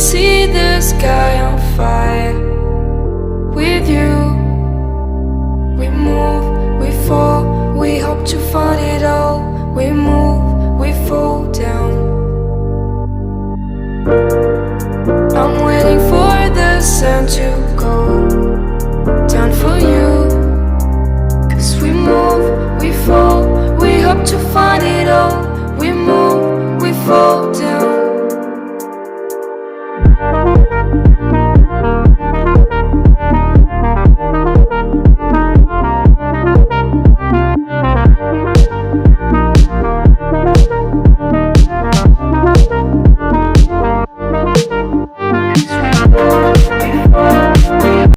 see the sky on fire. With you, we move, we fall, we hope to find it all. We move, we fall down. I'm waiting for the sun to go down for you. 'Cause we move, we fall, we hope to find it all. We move.